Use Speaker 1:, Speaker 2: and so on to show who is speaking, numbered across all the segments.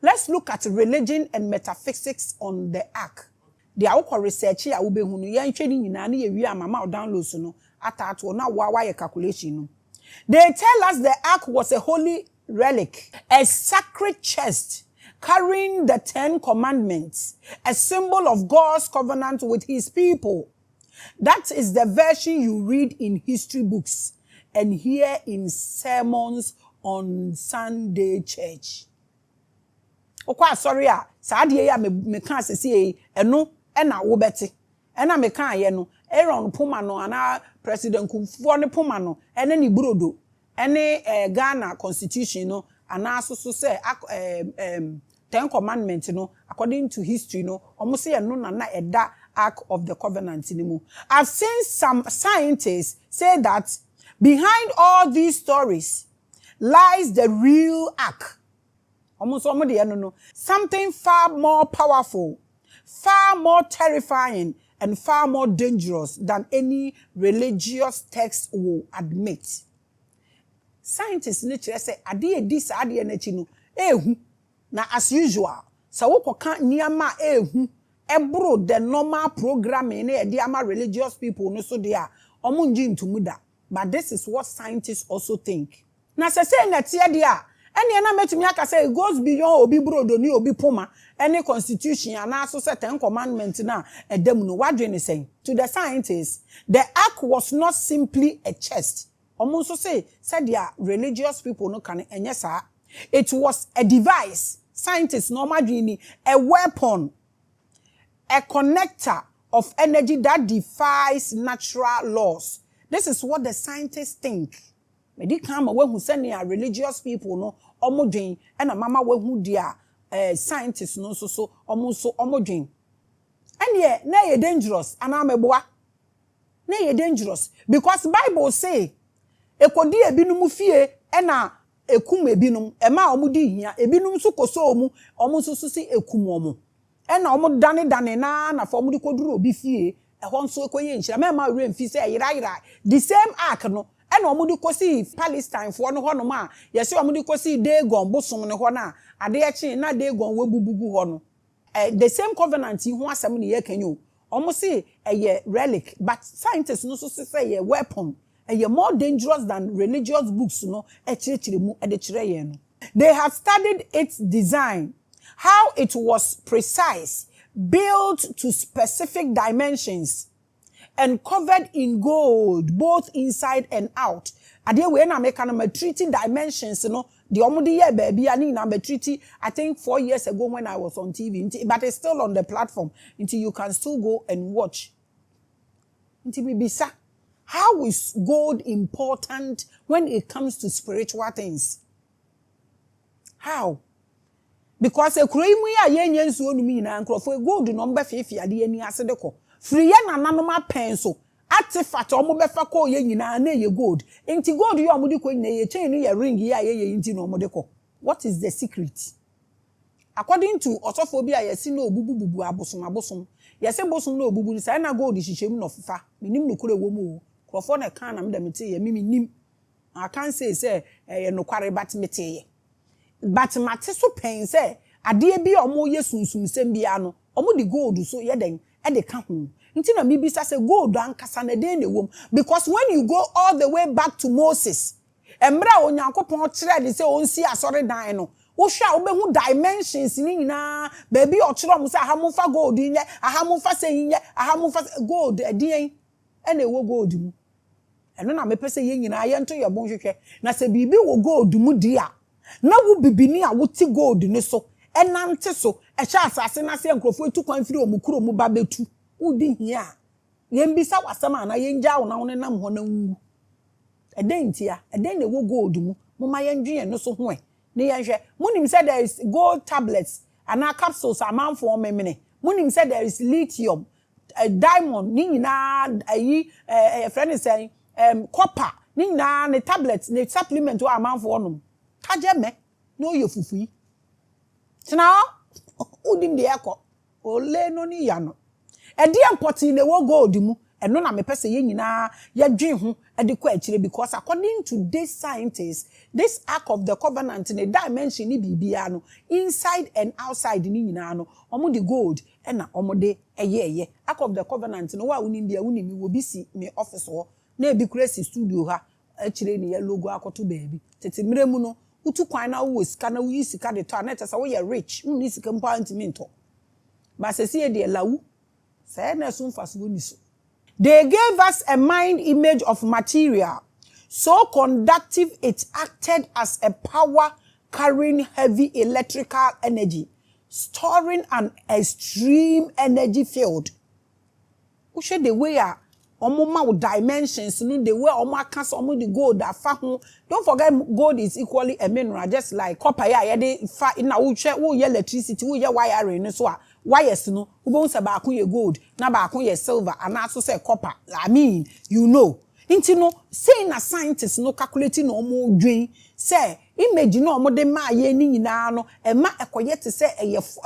Speaker 1: Let's look at religion and metaphysics on the ark. The awko research here will be hunu yan training in any area mama download no atato na wa calculation no. They tell us the ark was a holy relic, a sacred chest carrying the 10 commandments, a symbol of God's covenant with his people. That is the version you read in history books and hear in sermons on Sunday church. Okwa sorry ah, saadie ya me kan sese eno na wo beti. Ena me kan ye no, Aaron Puma no ana President Kufuor ne Puma no, ene ni brodo, ene Ghana constitution no, ana so say 10 commandments no, according to history no, almost say no na eda Ark of the Covenant ni mu. I've seen some scientists say that behind all these stories lies the real ark. Something far more powerful, far more terrifying, and far more dangerous than any religious text will admit. Scientists nature say adie this adie nachi no ehu na as usual so wokoka niama ehu ebro the normal programming na e ama religious people no so there omunji ntumuda. But this is what scientists also think. Na se na tie dia ene na metumi aka say it goes beyond obi brodo ni obi poma any constitution and also say 10 commandments na edem no wadwe say to the scientists the ark was not simply a chest. Omo say said their religious people no can enye sa. It was a device. Scientists normally a weapon, a connector of energy that defies natural laws. This is what the scientists think. Medi come away who send their religious people no omodwen and a mama we who dia scientists no so almost so omodwen. And yeah, na ye dangerous anameboa. Na ye dangerous because Bible say ekodi ebinum fie ena ekum ebinum ema omudi hia ebinum so koso omu so si ekum omu ena omu dane na for omudi koduru obi fie ehon so ekoye nhira mema we mfi say yira the same ark no ena omudi kosi Palestine for no hono ma yesi omudi kosi Dagon bosom ne ho na ade echi na Dagon webubugu ho no the same covenant hu asem ne ye kanyo omu say eye relic but scientists no so say ye weapon. And you're more dangerous than religious books, no. They have studied its design, how it was precise, built to specific dimensions, and covered in gold, both inside and out. And then when I make an treaty dimensions, you know, the omudi year baby, I need number treaty. I think 4 years ago when I was on TV, but it's still on the platform until you can still go and watch. Until we be how is gold important when it comes to spiritual things? How? Because a crime we are yen so no mean and crofo gold number 50 ade ani asedeko. Free na nanoma pencil. Artifact omo befa ko ye nyina na ye gold. Enti gold yo amudi ko nyina ye chain ye ring ye ye enti no omodeko. What is the secret? According to Osophobia yesi no obubububu abosom. Yesi bosom no obubu say na gold hihiem no fifa. Minim no kure wo mu. Crofo na kan na me dem tie ye mimi nim. I can't say no kware but mete. But mate so pen say ade bi omo ye sunsum sem bia no omo di gold so ye den e de ka ho. Nti na bibisa say gold ankasa na den na wom because when you go all the way back to Moses emra onyankopon kire de say onsi asore dan no wo hwa obehu dimensions ni nyina baby o kire omo say ahamufa gold nye ahamufa say nye ahamufa gold edien ene wo gold mu eno na mepese ye nyina ye nto ye bonhwehwe na se bibi wo gold mu dia na wo bibini a wo ti gold ne so enante so ehya asase na se nkrofo etu kwan firi omukuro mu ba betu udi hia ye mbisa wasama na ye nja wo na wo nam ho na nwu eden tia eden ne wo gold mu moma ye ndwen no so ho ne ye hwe munim say there is gold tablets and capsules amanfo memene munim say there is lithium diamond ni nyina ayi friend is saying copper ni nyina ne tablets ne supplement wa amanfo onum kaje me no ye fufu tina udim de ekọ ole no ni ya no e de import ne wo gold mu eno na me pese ye nyina ye dwen ho e de kwa akire because according to this scientists this Ark of the Covenant in a dimension ni bibia no inside and outside ni nyina no omo de gold e na omo de eye Ark of the Covenant no wa unim bia unimi wo bi si me office ho na e bi crazy studio ha akire ni ye logo akoto baabi tete mremu no utu kwan na wo sika na wo yi sika de to na tesa wo ye rich unni sika mpa antimi nto ba se se de lawu say na so mfa so ni so. They gave us a mind image of material so conductive it acted as a power carrying heavy electrical energy, storing an extreme energy field. Who should the way omo dimensions no the way omo cast omo the gold afa ho. Don't forget gold is equally a mineral just like copper ya de fa na wo hwe wo electricity wo ye wiring so a wires no ubon se ba akon ye gold na ba akon ye silver and also say copper. I mean, you know. Inti no saying a scientist no calculating no mo dwen say image no mo de ma ye ni nyina no e ma ekoye te say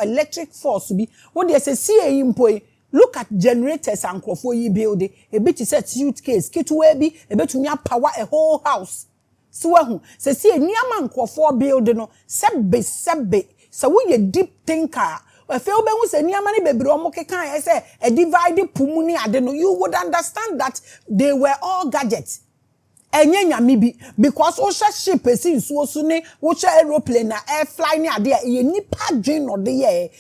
Speaker 1: electric force bi wo de say see impoi. Look at generators and crofo yi building e bit say suitcase kitwe bi e betumi power a whole house so hu say see niama crofo building no sebe so we ye deep thinker. If you be say niama ni bebre omo kekan say a divide pumu ni ade no you would understand that they were all gadgets. Enye nyame bi because o ship esi nsuo so ne wo aeroplane na air fly ni ade ye nipa dwen no de ye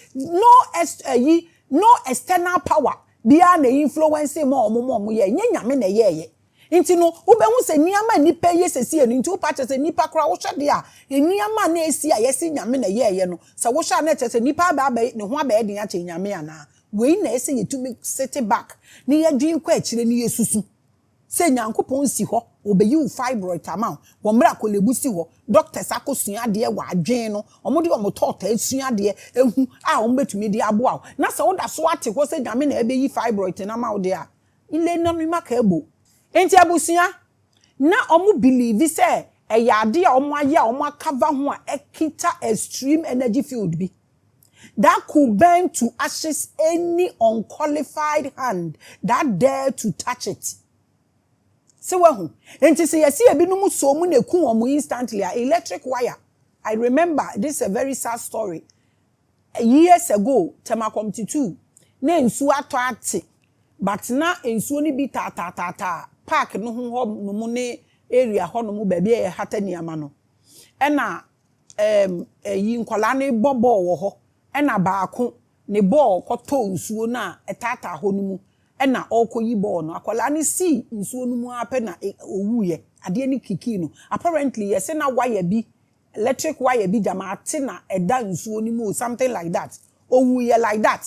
Speaker 1: no external power bia na influence mo ye nye nyame na ye nti no wo be hu se niama nipa ye sesi enu nti wo pa che se nipa kra wo hwede a niama na esi a yesi nyame na ye no se wo hwa na che se nipa ba ne ho aba edin a che nyame ana we na esi ye to be sit back ni ye dwen kwa akire ni yesusu se nyankopon si ho obeyi u fibroid amount wo mra kolebu si ho doctors akosua de wa adwen no omode omotota asua de ehu a ombetumi de aboa na se wo da so ate ho se nyame na ebeyi fibroid na ma wo de a ile na mi maka ebo enti abusua na omu believe say eyade a omu aye a omu akava ho a ekita extreme energy field bi that could burn to ashes any unqualified hand that dare to touch it. Se wahu enti se yesi ebinum so mu na ku omu instantly electric wire. I remember this is a very sad story. Years ago Temakom 2 na nsu ato ate but na nsu ni bi ta park no ho no mu ne area ho no mu ba bia ye hatani ama no ena yi nkola ne bobo wo ho ena baako ne ball koto nsuo na etata ho no mu ena okoyi ball no akola ne si nsuo no mu ape na owuye ade ni kiki no apparently yese na wire bi electric wire bi jama'ate na eda nsuo ni mu something like that owuye like that.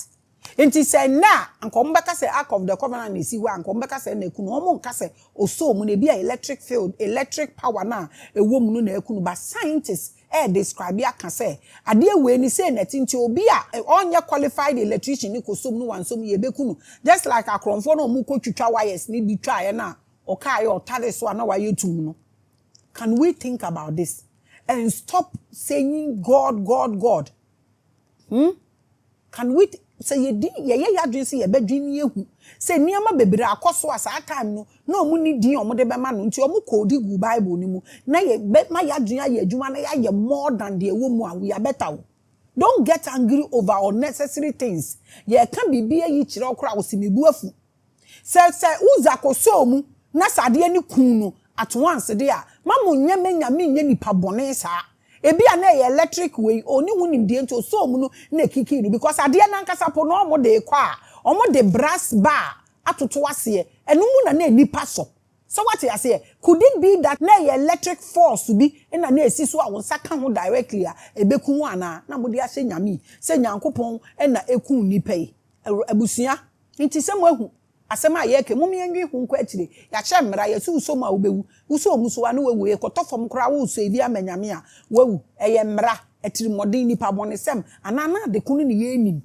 Speaker 1: Enti say na ankombeka say Ark of the Covenant is wa ankombeka say na ekunu omo nka say oso mu na bia electric field electric power na ewo mu no na ekunu ba scientists describe ya kan say ade we ni say na tinti obi a onye qualified electrician ni kosom no wansom ye bekunu just like akromfo no mu ko twitwa wires ni bi twa ye na oka ye otare so na wa yetum no. Can we think about this and stop saying God? Can we say ye adwen say ye badwen yehu say niama bebre akoso asa time no na omu ni din omu de be ma no nti omu kodi gu Bible ni mu na ye ma ya adwen aye adwuma na ya more than the wo mu a we are better. Don't get angry over unnecessary things. Ye kan bibia yi kire okra wo simibu afu say uza koso mu na sade ani kun no at once de a mamu nyame nyame nye nipa bone sa ebi na electric way oni hunim de nto so mu no na kiki no because ade na nkasa po no mo de kwa omo de brass bar atoto ase enu mu na nipa so what you say could it be that na electric force bi na esi so a won saka ho directly a ebeku ho ana na mo de ase nyame se nyankopon na ekun nipa yi abusua nti se mo ehu asema yeke mumi enwi hu nkwa akire ya hye mmra ya su so ma obewu uso mu so wa na wewu e kotofom kra wo so ebi amanyame a wewu eye mmra atiri modern nipa bonesem anana de kunu ne yenim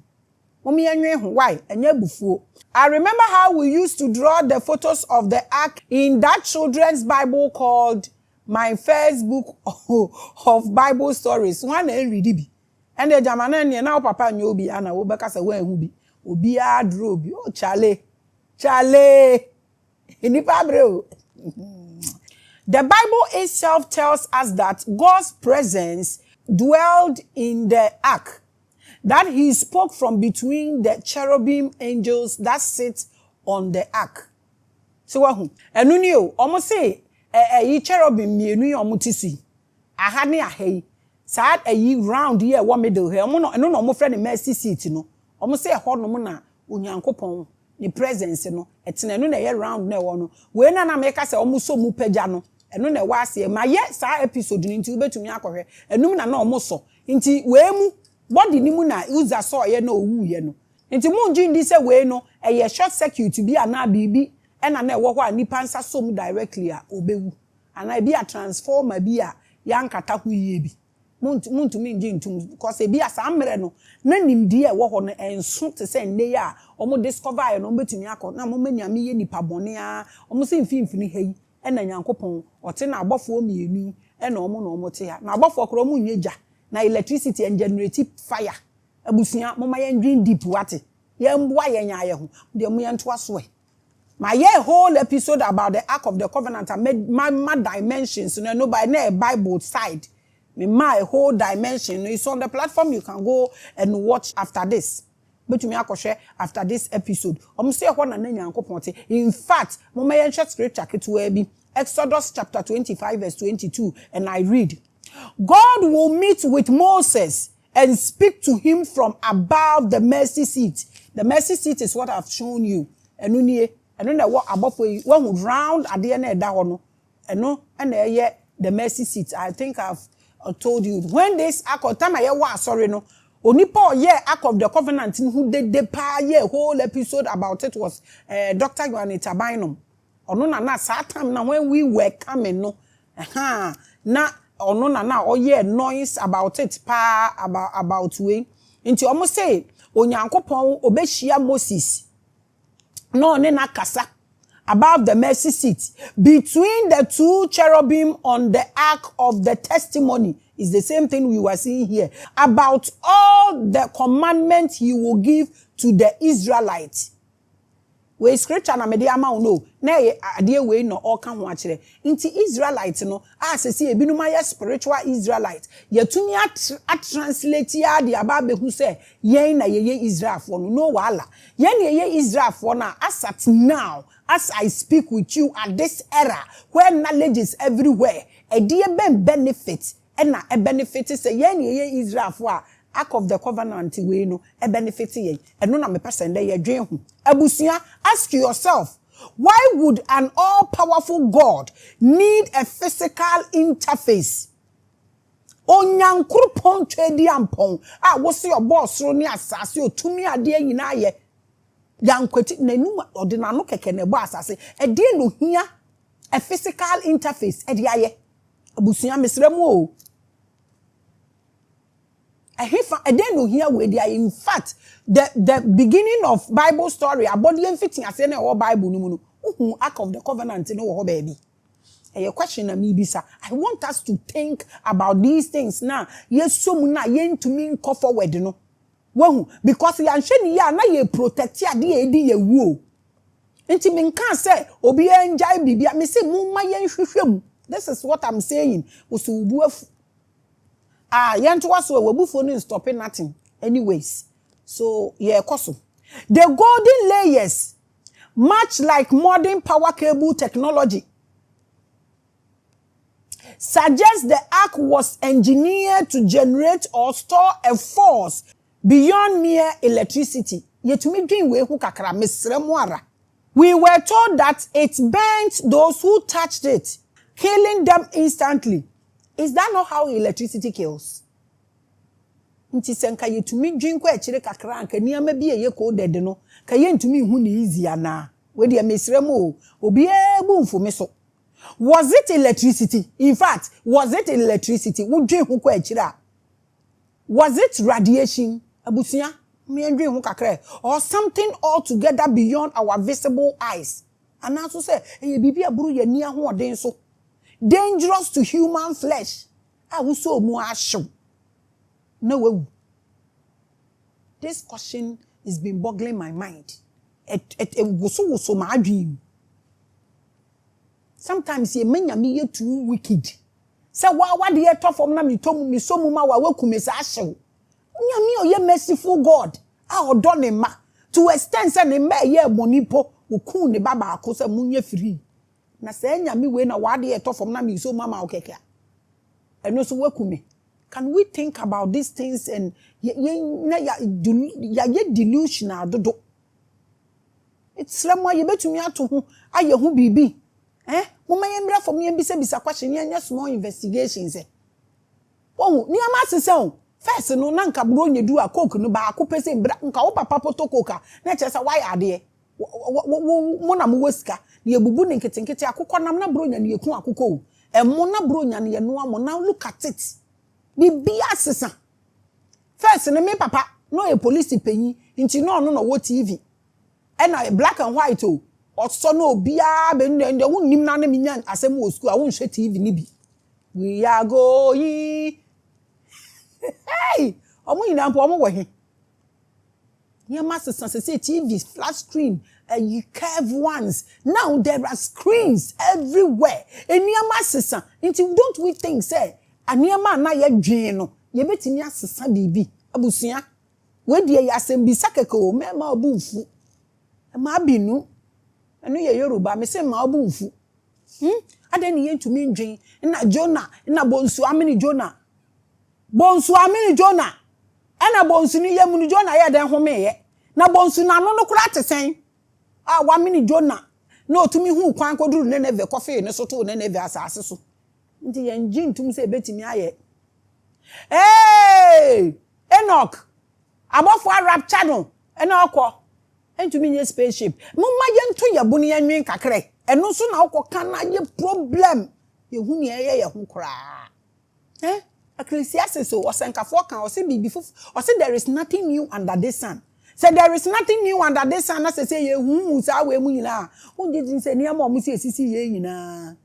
Speaker 1: mumi enwi hu why enya bufuo. I remember how we used to draw the photos of the ark in that children's Bible called My First Book of Bible Stories. One and read bi and the jamana ne na papa nyobi ana wo beka se wa hu bi obi a draw bi o chale The Bible itself tells us that God's presence dwelled in the ark, that he spoke from between the cherubim angels that sit on the ark. So wahu enu ni o omo say yi cherubim mienu yi omo tisi aha ne ahai sa yi round here wo middle here omo no enu no omo friend mercy seat no omo say ho no mo na onyankopon ni presence no etena enu na ye round na wo no we na na make say omo so mu pagya no enu na wa ase ma ye sa episode ni nti ubetumi akohwe enu na omo so nti we mu body ni mu na uza so ye na owu ye no nti mu nji ndi say we no ye short circuit bi ana bibi ena na ewo ho ani pansa som directly a obewu ana bi a transformer bi a yankata ho yie bi muntu mi nji ntum because bi asa amre no na nimdi ewo ho no enso te say nne ya omo discover ye no betumi akọ na mo manyame ye nipa bone a omo se mfimfini hei ena nyankopon ote na abofo mienu ena omo na omo te ya na abofo kro omo nyeja na electricity and generate fire abusia mo ma ye ndwin deep wate ye mboa ye nya ye ho de mo ye nto aso e my whole episode about the Ark of the Covenant I made my dimensions, you know, by a Bible side. My whole dimension is on the platform. You can go and watch after this. But you may share after this episode. In fact, my scripture will be Exodus chapter 25 verse 22, and I read, God will meet with Moses and speak to him from above the mercy seat. The mercy seat is what I've shown you. And then what above one would round at the end of that one, and the mercy seat. I think I've told you when this ark of time sorry no only Paul Ark of the Covenant who did the whole episode about it was Dr. Juanita Bynum. Or no na time now when we were coming no na or no na noise about it about we into almost say onyankopon obeshia Moses no na kasa above the mercy seat between the two cherubim on the ark of the testimony is the same thing we were seeing here about all the commandments he will give to the Israelites. We scripture na media ma no na ade we no all kan ho akere nti Israelites no asese ebinum aye spiritual Israelites yetumi at translate ya de ababe hu se yen na ye Israelfo no wala yen ye Israelfo na as at now as I speak with you at this era where knowledge is everywhere e de benefit and na e benefit say yen ye Israelfo Ark of the Covenant we no e benefit ye eno na me person dey dwen ho abusia. Ask yourself, why would an all-powerful God need a physical interface? Onyankrupon twedi ampon wo se your boss ro ni asase otumi ade nyina ye yankweti nanu odinano keke ne bo asase e de no hia a physical interface e de aye abusia mesremu o in fact, the beginning of Bible story, abodi fitting as any or Bible no Ark of the Covenant no baby. A question na me bisa. I want us to think about these things now. Yes, so muna yen to mean go forward no. Because yanhwe ya na ye protect ya de edi ye wuo. Enti me kan say obi enjai bibia me say mu ma yen hwehwem. This is what I'm saying. Usubuafu yentu waso webufo no stopping nothing anyways. So koso the golden layers, much like modern power cable technology, suggests the ark was engineered to generate or store a force beyond mere electricity. Yetumi dwin we hu kakra mesremu ara. We were told that it burnt those who touched it, killing them instantly. Is that not how electricity kills? Nti senka yetumi dwin kwa chire kakra anka niama bi eye ko dede no ka yentumi hu ni easy ana we de mesremu obi ebu mfome so. Was it electricity? In fact, was it electricity? Wo dwin hu kwa chire? Was it radiation? Abusia me dwin hu kakra or something altogether beyond our visible eyes? And also say eye bibi aburu ye ni ahoden so. Dangerous to human flesh. So no. This question has been boggling my mind. It was so my dream. sometimes ye men nyame ye too wicked. Say what the top from na me tomu me so mu ma wa waku me sa ahyew. Nyame o ye merciful God. A odo ne ma to extend say ne ma ye monipo oku ne baba akọ say munye free. Na say nyame we na wa de top from na me so mama okeke. Eno so waku me. Can we think about these things and ye delusional dodo? It's lemwa ye betumi ato ho aye ho bibi. Mama yembra for me bisa question ye small investigations Oh, ni amase se o. First no na nka bro nyedu a coke no ba akopese mbra nka wo papa poto coke na chese why ade mo na mo wasika na ebubu ne nketenkete akokọ nam na bro nya ne eku akokọ o. Emo na bro nya ne no amo now look at it. Bibia sesa. First ne me papa no a police penyi nti no wo TV. And a black and white o. Oso no bia be nde wonnim na na menya asem wo school a won hwe TV ni bi. We are going. Hey, omo ina mpo omo wo he. Your master say TV flat screen, you curve ones. Now there are screens everywhere. And your master don't we think say aniema na ye dwen no ye betimi asesa bibi abusia we die ya asem bi sakeko me ma obufu ma binu enu ye Yoruba me say ma obufu ade ni ye ntumi ndwen na Jonah na bonsu amini Jonah ana bonsu ni ye munu Jonah ye den home ye na bonsu na no kura tesen wa mini Jonah na otumi hu kwan koduru Neneve kofe ne so to Neneve asase so nti ye njin tum se betimi aye Enoch abofo rapture no Enoch entumi nye spaceship mumma ye nto ye bonu ye nwen kakre eno so na okoka na ye problem ye hu ne ye hu kura Ecclesiastes o senkafo kan o se bibi fufu o se there is nothing new under the sun. Say there is nothing new under the sun. Na say ye hu sa we mu nyina. Won je say niam o mu se sisi ye nyina.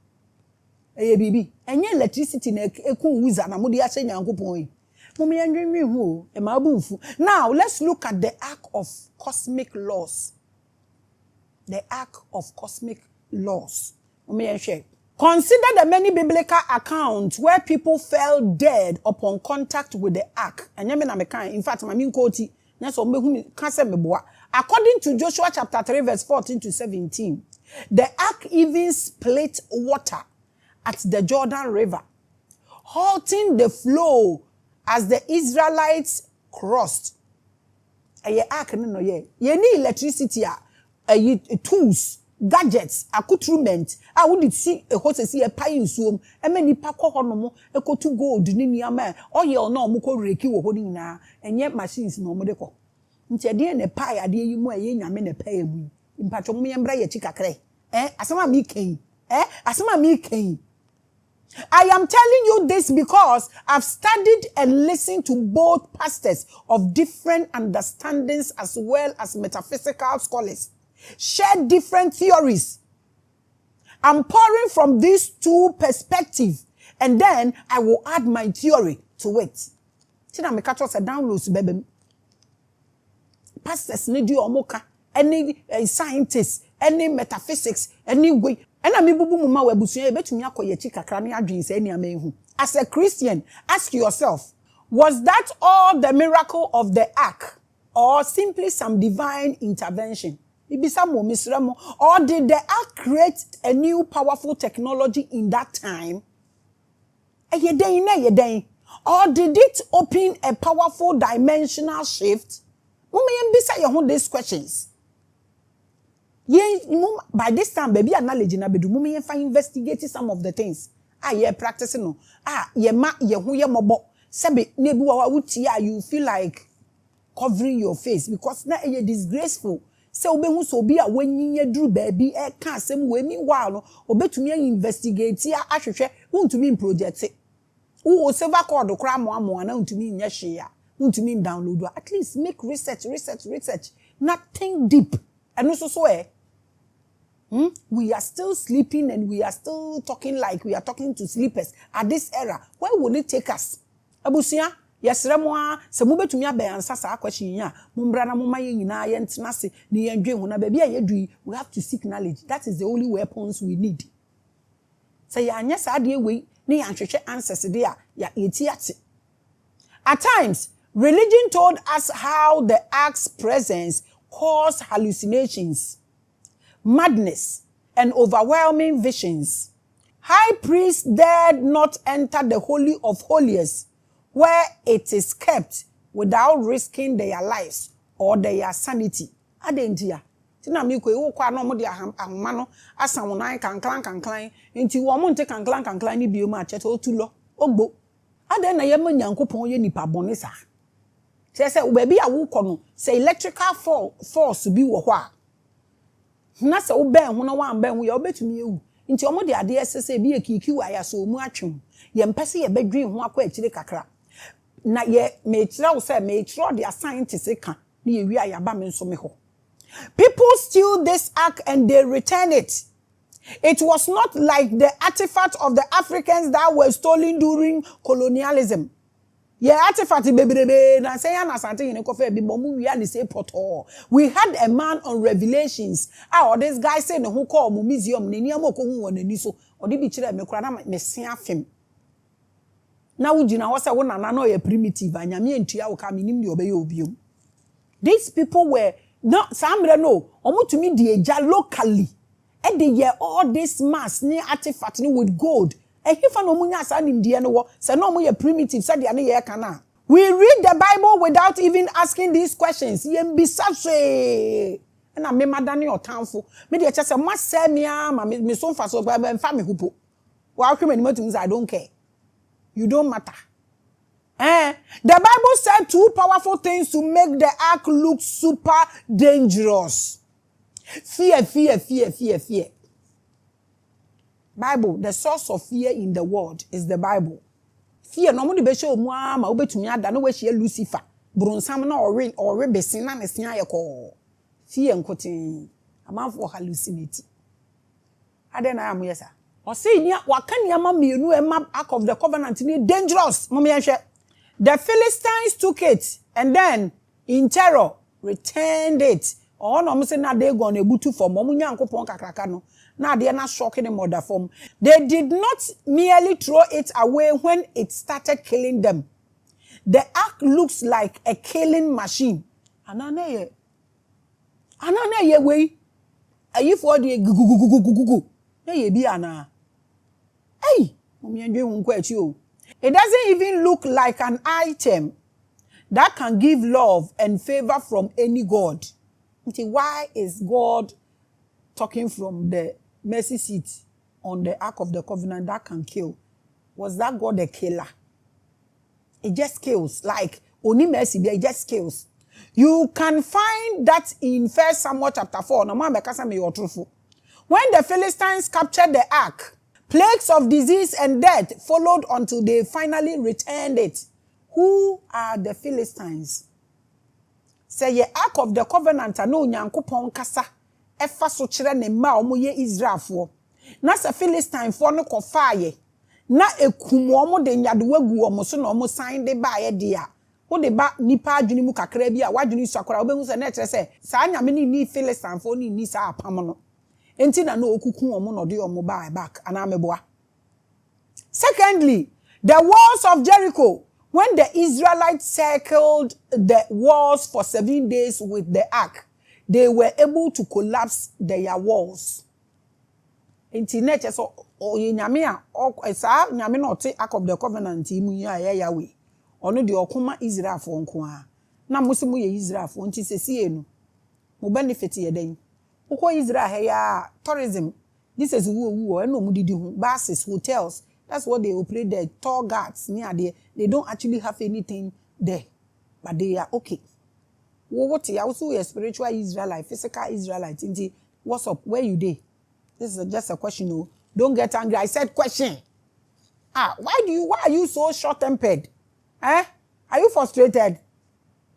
Speaker 1: Bibi. Enye electricity na ekun wiza na mo de ahye nyankopon yi. Mo me ndwenwi hu e ma bufu. Now let's look at the ark of cosmic laws. The ark of cosmic laws. Mo me share. Consider the many biblical accounts where people fell dead upon contact with the ark. In fact, according to Joshua chapter 3 verse 14 to 17, the ark even split water at the Jordan River, halting the flow as the Israelites crossed. Ark no ye need electricity, tools, gadgets, accoutrement. I would see a horse see a pie suom, and many pako honomo, a to gold, ninia man, or you'll know muko reki or holding na, and yet machines no modeco. Ntia de a pie, I dear you more yen yamen a pay we. In patromi and bray a chica cray. Asama me cane. Asama me cane. I am telling you this because I've studied and listened to both pastors of different understandings as well as metaphysical scholars. Share different theories. I'm pouring from these two perspectives, and then I will add my theory to it. Tina me catch us a downloads, baby. Pastors need you omoka, any scientists, any metaphysics, any way. And I mean, mama webusuye betumi akoye chika krani adwinse any amehu. As a Christian, ask yourself, was that all the miracle of the ark, or simply some divine intervention? Or did the ark create a new powerful technology in that time? Or did it open a powerful dimensional shift? These questions. By this time, baby, knowledge na bedu. Mummy investigating some of the things. Practicing no. Sebe nebu wa utia. You feel like covering your face because na disgraceful. Se obehu so bi a wanyinye duru baby ka asem we meanwhile no obetumi investigate ya ahwehwe wontumi project wo server code kra mo na wontumi nya hwe ya wontumi download at least make research nothing deep and so we are still sleeping and we are still talking like we are talking to sleepers at this era. Where will it take us? Abusia yesre mo a se mo betumi abensa sa question ya mombra na moma ye nyina ye ntena se ne ye ndwen ho na ba bia ye dui we have to seek knowledge. That is the only weapons we need. Say ya anya saa de we ne ya hwehwe answers de a ya eti. At times, religion told us how the ark's presence caused hallucinations, madness, and overwhelming visions. High priests dared not enter the Holy of Holies, where it is kept without risking their lives or their sanity. Adentia. Tina mi ko ewo kwa no mo de ahoma no asawonan kanklan nti wo mo nte kanklan ni biom a chete otulo ogbo aden na ye ma Nyankopon ye nipa bone sa se wo ba bi a wo kɔ no se electrical force bi wo hɔ a na se wo ben ho na wan ben ho ye obetumi ewu nti omo de ade esese bi ekiki wa ya so mu atwem ye mpese ye bedwen ho akɔ akire kakra na ye me kira wo se me kira de scientist ka na ye wi ayaba me nso me ho. People steal this ark and they return it. It was not like the artifacts of the Africans that were stolen during colonialism. Yeah, artifacts baby na say na something in kofe bi bomu wi and say poto. We had a man on Revelations. This guy say no who call mu museum na niam okohu won ani so. Odi bi kire me kura na me se afem. Na wugina ho say wo nana no ye primitive anyame entua wo ka minim de obeye obiom. These people were no samre no omutumi de eja locally and they hear all this mass near artifact with gold and if no munya sa nim de no wo say no mo ye primitive say de na ye kana. We read the Bible without even asking these questions. Yem bisa so na me madane otanfo me de che say ma say me ama me so fa so ba mfa me hupo wa hwe mani matum say I don't care, you don't matter. The Bible said two powerful things to make the ark look super dangerous. Fear. Bible, the source of fear in the world is the Bible. Fear no mo be show mu ama obetumi ada no we hie Lucifer. Bronsam na ore besin na ne sen ayeko. Fear nkotin. Amanfo hallucinate. Ade na am yesa. O say nia waka niam mienu ema ark of the covenant ni dangerous. Mo me hwe. The Philistines took it and then, in terror, returned it. Oh, no, say na they gonna ebutu form. Nyankopon kakraka no. Na they na shocking the mother form. They did not merely throw it away when it started killing them. The ark looks like a killing machine. Anane ye way. Ayi for the gugu. Ye bi ana. Hey, omi enje hunko echi o. It doesn't even look like an item that can give love and favor from any God. Why is God talking from the mercy seat on the Ark of the Covenant that can kill? Was that God a killer? It just kills. Like, only mercy, it just kills. You can find that in 1 Samuel chapter 4. When the Philistines captured the Ark, plagues of disease and death followed until they finally returned it. Who are the Philistines? Say ye Ark of the Covenant no Nyankopon kasa efa so kire ne ma omo ye Israelfo. Na se Philistine fo no kofa ye. Na ekum omo de nyadewagu omo so na omo san de ba ye de a. Wo de ba nipa adwuni mu kakra bi a wadwuni suakora obehu se na kire se sa nyame ni Philistine fo ni sa apam no. Enti na no okuku omo no de omo back anameboa. Secondly, the walls of Jericho. When the Israelites circled the walls for 7 days with the ark, they were able to collapse their walls. Enti na che so nyame a esa nyame no te Ark of the Covenant mu ya Yahweh. Ono de okoma Israel fo nko a. Na musimu ye Israel fo nti sesie no. Mo benefit ye den. Uko Israel here, tourism. This is who no mudidi buses, hotels. That's what they operate there. Tour guards near there. They don't actually have anything there. But they are okay. What you also a spiritual Israelite, physical Israelite. What's up? Where you dey? This is just a question. No. Don't get angry. I said question. Why are you so short-tempered? Are you frustrated?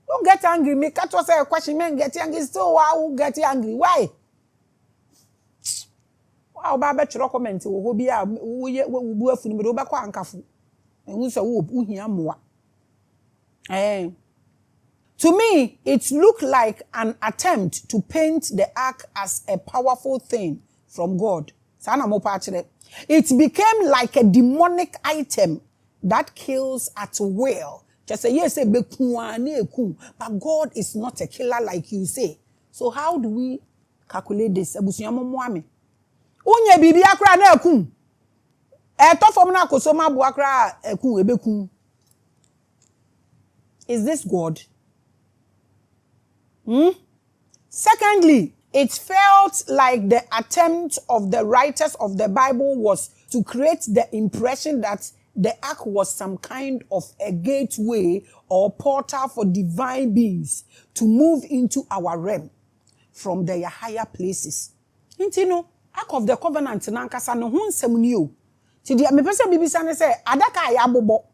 Speaker 1: Don't get angry. Me catch us a question. Man, get angry. So why will get angry? Why? Wow, Baba chiro comment wo bi a wo bu afunu me do ba kwa ankafo. Ehun so wo hia moa. To me, it looked like an attempt to paint the ark as a powerful thing from God. It became like a demonic item that kills at will. Just say yes, but God is not a killer like you say. So how do we calculate this? Unye bibi akra na ekum. Etofom na kosoma bu akra ekum ebekum. Is this God? Secondly, it felt like the attempt of the writers of the Bible was to create the impression that the ark was some kind of a gateway or portal for divine beings to move into our realm from their higher places. You know, Ark of the Covenant nankasa no ho nsem ni o. Ti dia me pese bibisa ne se adaka ya bobo.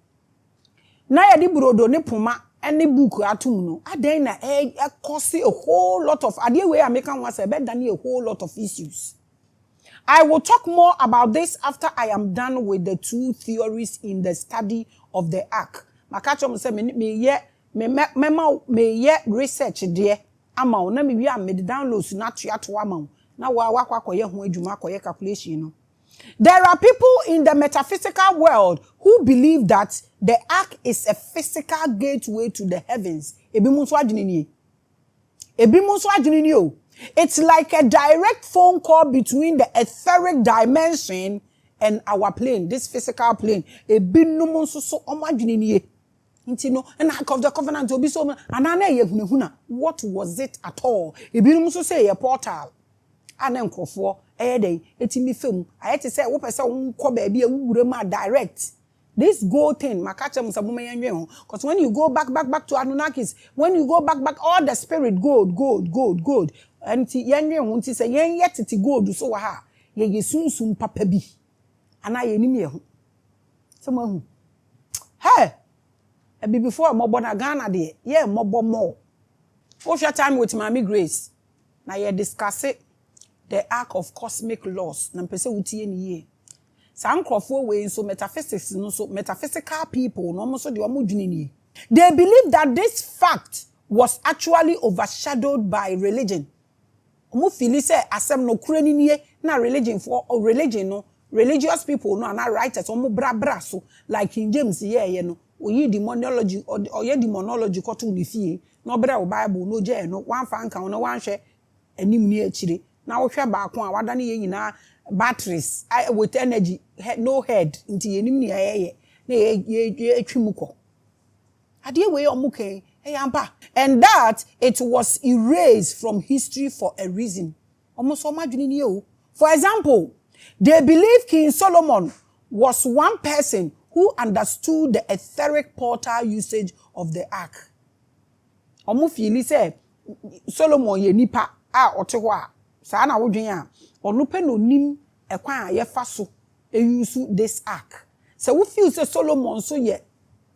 Speaker 1: Na ya di brodo ne poma any book atum no aden na cause a whole lot of ade we American was a better than a whole lot of issues. I will talk more about this after I am done with the two theories in the study of the ark. Makacho say me ye research there ama na me wi am downloads na to ama na wa kwakoye ho adwuma akoye calculation no. There are people in the metaphysical world who believe that the ark is a physical gateway to the heavens. It's like a direct phone call between the etheric dimension and our plane, this physical plane. And Ark of the Covenant will be so. What was it at all? Say a portal. And then for a day, film. I had to say, what person baby direct. This gold thing, because when you go back to Anunnakis, when you go back, all the spirit gold. And yanwe say yen yet ti gold so ha ye sunsun papa bi ana ye nim ye ho someone hey e be before mobo na Ghana de ye mobo more o share time with Maame Grace na ye discuss the arc of cosmic laws na pese wutie ni ye san krofo we so metaphysics no so metaphysical people no mo so de omo dwene ni they believe that this fact was actually overshadowed by religion. Omo feel say asem no kura ni nie na religion for religion no religious people no na writers omo bra so like King James ye no oyi demonology or ye demonology ko to ni fie no bra o Bible no je no wan fa nkan no wan hwe anim ni akire na wo hwe ba ko a wada ne ye nyina batteries with energy no head nti ye nim ni ye na ye atwimuko ade we omo kan and that it was erased from history for a reason. For example, they believe King Solomon was one person who understood the etheric portal usage of the ark. Omufili say Solomon ye nipa oteho a sa na wodwen a onupe no nim ekwan a ye fa so use this ark. So we feel say Solomon so ye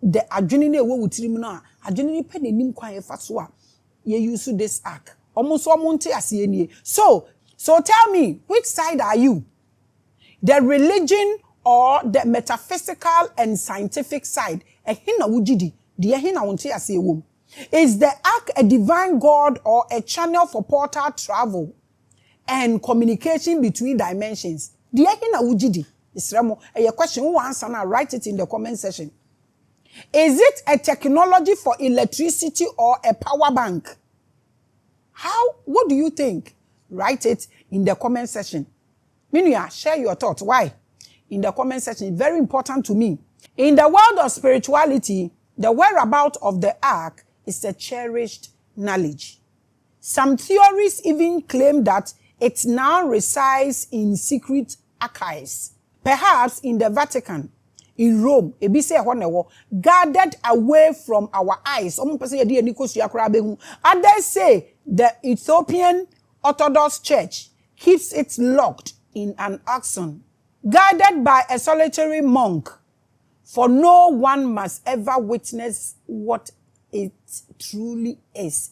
Speaker 1: the adwene na ewo wutirim no a adwene ni pe na nim kwan ye fa so a ye use this ark almost omonte ase enie. So tell me, which side are you? The religion or the metaphysical and scientific side? Ehina wujidi de ehina wonte ase ewom. Is the ark a divine god or a channel for portal travel and communication between dimensions? De ehina wujidi isramo a question who answer now, write it in the comment section. Is it a technology for electricity or a power bank? What do you think? Write it in the comment section. Meanwhile, share your thoughts. Why? In the comment section, very important to me. In the world of spirituality, the whereabouts of the ark is a cherished knowledge. Some theories even claim that it now resides in secret archives, perhaps in the Vatican, in Rome, guarded away from our eyes. Others say the Ethiopian Orthodox Church keeps it locked in an auction, guarded by a solitary monk, for no one must ever witness what it truly is.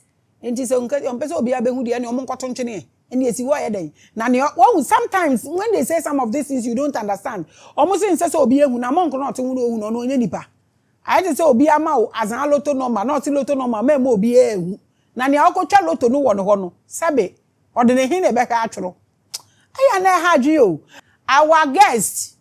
Speaker 1: Sometimes when they say some of these things you don't understand. Almost in says obi ehu na monk not hu no onye nipa. I just say obi ama o azan loto number not loto number me mo obi ehu. Na ne akotwa loto no wo no ho no. Sabe, ode ne hin na be ka atworo. Aya na ha dwi o. Our guest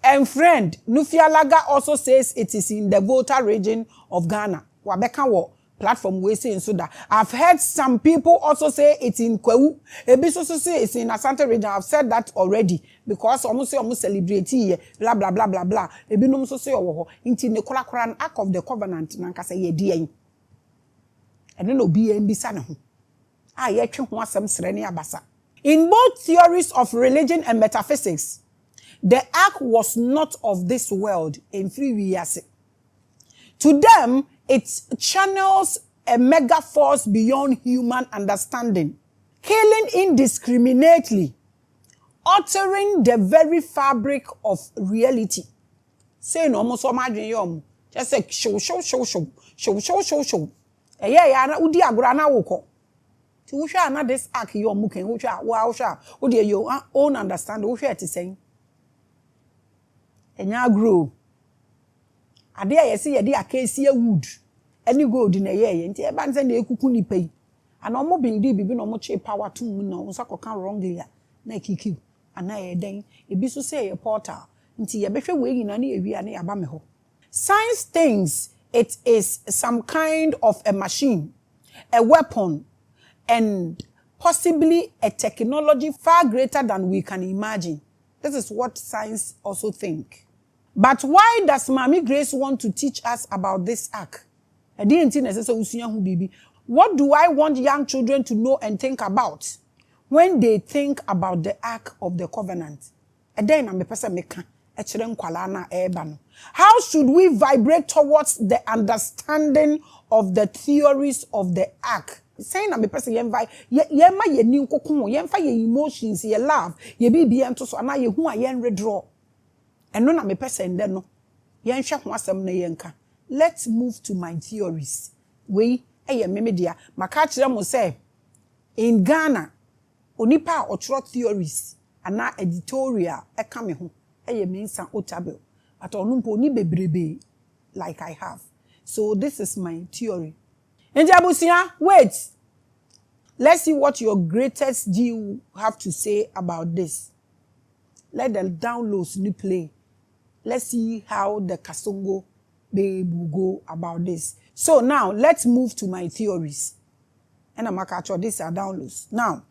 Speaker 1: and friend Nufialaga also says it is in the Volta region of Ghana. Wabeka wo platform we say in Suda. I've heard some people also say it's in Kwewu. Ebiso say it's in Asante region. I've said that already because almost celebrate here, blah blah blah blah blah. Ebinom so say owo ho. Inti ne kola kola Ark of the Covenant nanka say ye die. Eno no bi embisa ne ho. Ah ye twe ho asem sere ne abasa. In both theories of religion and metaphysics, the ark was not of this world in 3 years. To them, it channels a mega force beyond human understanding, killing indiscriminately, altering the very fabric of reality. Say no more so much yom. Just say show. Yeah, na udi agora na woko. Ti wo hwa na this ark yom muken wo hwa wo hwa wo de your own understand wo hwa ti saying. Enya grow. Ade a yesi ye de acacia wood. Any gold na ye nti e ban se na ekuku ni pay. Ana omo bindi bibi na omo che power to mu na wo sakoka wrongly na kikiu. Ana ye den e bi so say ye portal. Nti ye behwe we nyina na ewia na yaba me ho. Science thinks it is some kind of a machine, a weapon, and possibly a technology far greater than we can imagine. This is what science also think. But why does Maame Grace want to teach us about this ark? What do I want young children to know and think about when they think about the Ark of the Covenant? How should we vibrate towards the understanding of the theories of the ark? Saying I'm a person ye new kokun, ye emotions, ye love, ye be to so na ye hu a ye redraw. And no na me person then no. Ye nhwe ho asem na ye nka. Let's move to my theories. We meme dia maka kire mo say in Ghana onipa otro theories ana editorial eka me ho mensa otabel at onumpo ni bebrebe like I have. So this is my theory. Njabusia, wait. Let's see what your greatest G have to say about this. Let the downloads ni play. Let's see how the Kasongo babe will go about this. So now let's move to my theories. And I'm going to these are downloads. Now,